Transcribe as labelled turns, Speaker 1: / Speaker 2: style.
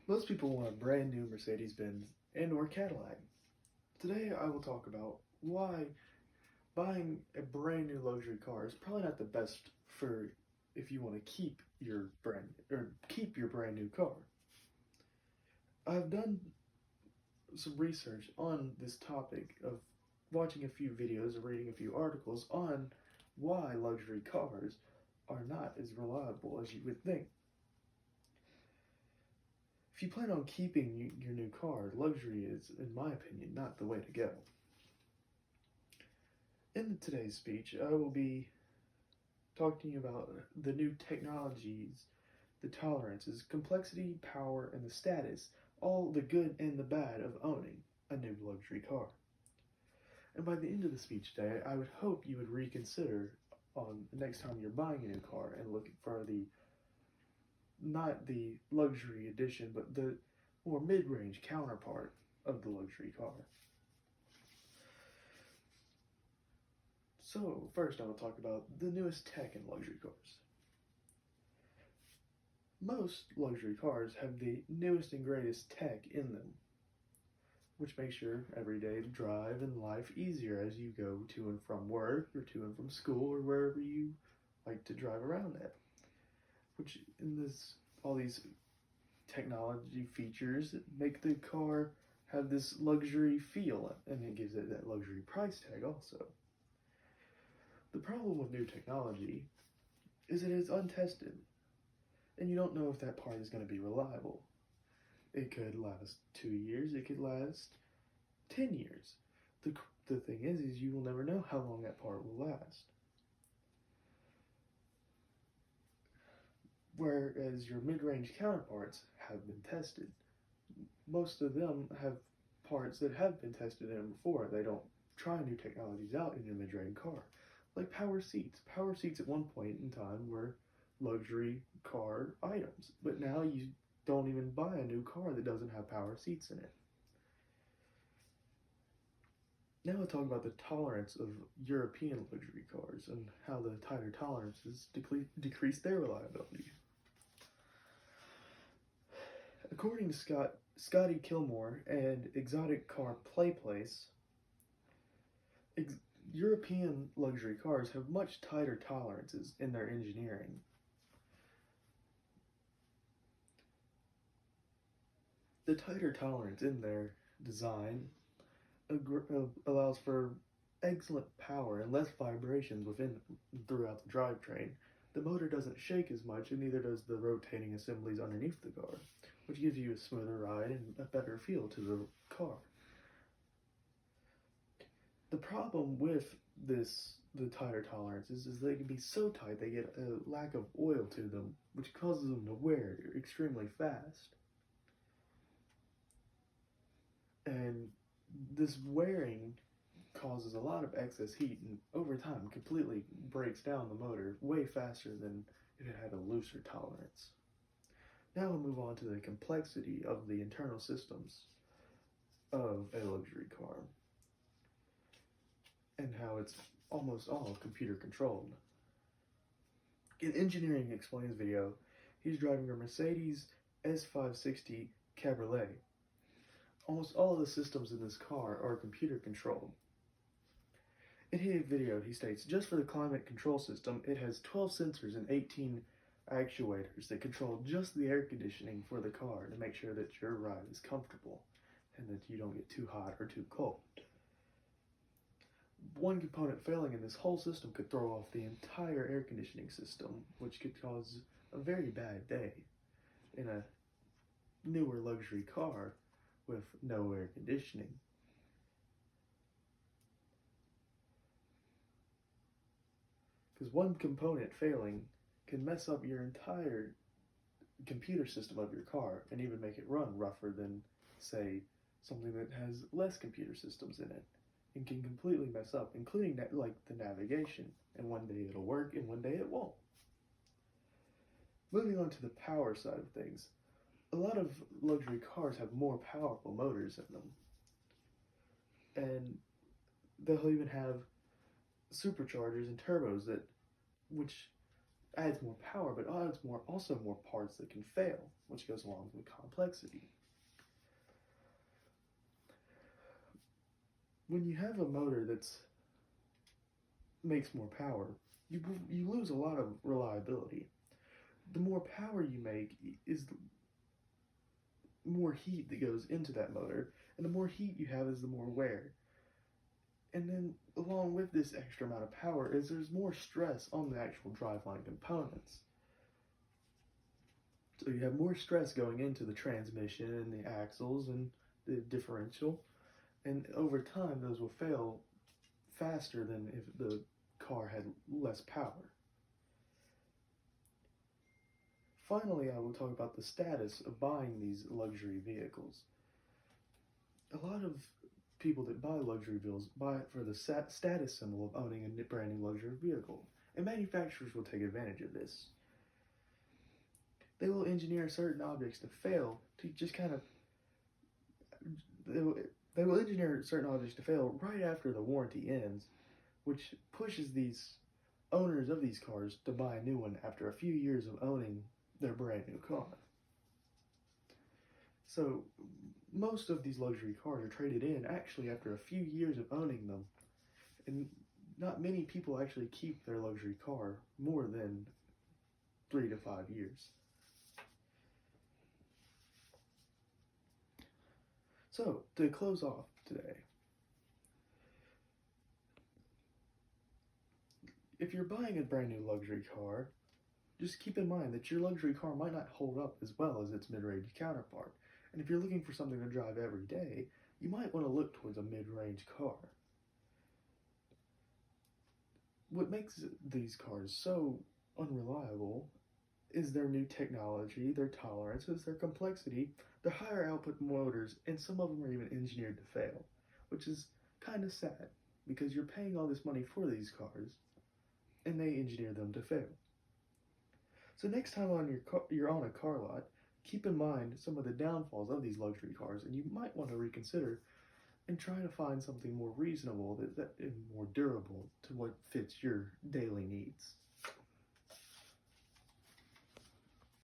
Speaker 1: Most people want a brand new Mercedes-Benz and or Cadillac. Today I will talk about why buying a brand new luxury car is probably not the best for if you want to keep your brand new car. I've done some research on this topic of watching a few videos or reading a few articles on why luxury cars are not as reliable as you would think. If you plan on keeping your new car, luxury is, in my opinion, not the way to go. In today's speech, I will be talking about the new technologies, the tolerances, complexity, power, and the status, all the good and the bad of owning a new luxury car. And by the end of the speech today, I would hope you would reconsider on the next time you're buying a new car and looking for not the luxury edition, but the more mid-range counterpart of the luxury car. So, first I will talk about the newest tech in luxury cars. Most luxury cars have the newest and greatest tech in them, which makes your everyday drive and life easier as you go to and from work or to and from school or wherever you like to drive around at. Which all these technology features make the car have this luxury feel, and it gives it that luxury price tag also. The problem with new technology is that it's untested, and you don't know if that part is going to be reliable. It could last 2 years, it could last 10 years. The thing is you will never know how long that part will last. Whereas your mid-range counterparts have been tested. Most of them have parts that have been tested in them before. They don't try new technologies out in a mid-range car. Like power seats. Power seats at one point in time were luxury car items, but now you don't even buy a new car that doesn't have power seats in it. Now I'll talk about the tolerance of European luxury cars and how the tighter tolerances decrease their reliability. According to Scotty Kilmore and Exotic Car Playplace, European luxury cars have much tighter tolerances in their engineering. The tighter tolerance in their design allows for excellent power and less vibrations throughout the drivetrain. The motor doesn't shake as much, and neither does the rotating assemblies underneath the car, which gives you a smoother ride and a better feel to the car. The problem with the tighter tolerances is they can be so tight they get a lack of oil to them, which causes them to wear extremely fast. And this wearing causes a lot of excess heat, and over time completely breaks down the motor way faster than if it had a looser tolerance. Now we'll move on to the complexity of the internal systems of a luxury car and how it's almost all computer controlled. In Engineering Explains video, he's driving a Mercedes S560 Cabriolet. Almost all of the systems in this car are computer controlled. In his video, he states, just for the climate control system, it has 12 sensors and 18 actuators that control just the air conditioning for the car to make sure that your ride is comfortable and that you don't get too hot or too cold. One component failing in this whole system could throw off the entire air conditioning system, which could cause a very bad day in a newer luxury car with no air conditioning. Because one component failing can mess up your entire computer system of your car and even make it run rougher than, say, something that has less computer systems in it, and can completely mess up, including like the navigation. And one day it'll work and one day it won't. Moving on to the power side of things, a lot of luxury cars have more powerful motors in them, and they'll even have superchargers and turbos which adds more power, but adds also more parts that can fail, which goes along with complexity. When you have a motor that's makes more power, you lose a lot of reliability. The more power you make is the more heat that goes into that motor, and the more heat you have is the more wear. And then along with this extra amount of power is there's more stress on the actual driveline components. So you have more stress going into the transmission and the axles and the differential, and over time those will fail faster than if the car had less power. Finally, I will talk about the status of buying these luxury vehicles. A lot of people that buy luxury vehicles buy it for the status symbol of owning a brand new luxury vehicle, and manufacturers will take advantage of this. They will engineer certain objects to fail to just kind of. They will engineer certain objects to fail right after the warranty ends, which pushes these owners of these cars to buy a new one after a few years of owning their brand new car. So most of these luxury cars are traded in actually after a few years of owning them, and not many people actually keep their luxury car more than 3 to 5 years. So, to close off today, if you're buying a brand new luxury car, just keep in mind that your luxury car might not hold up as well as its mid-range counterpart. And if you're looking for something to drive every day, you might want to look towards a mid-range car. What makes these cars so unreliable is their new technology, their tolerances, their complexity, their higher output motors, and some of them are even engineered to fail, which is kind of sad because you're paying all this money for these cars and they engineer them to fail. So next time you're on a car lot, keep in mind some of the downfalls of these luxury cars, and you might want to reconsider and try to find something more reasonable and more durable to what fits your daily needs.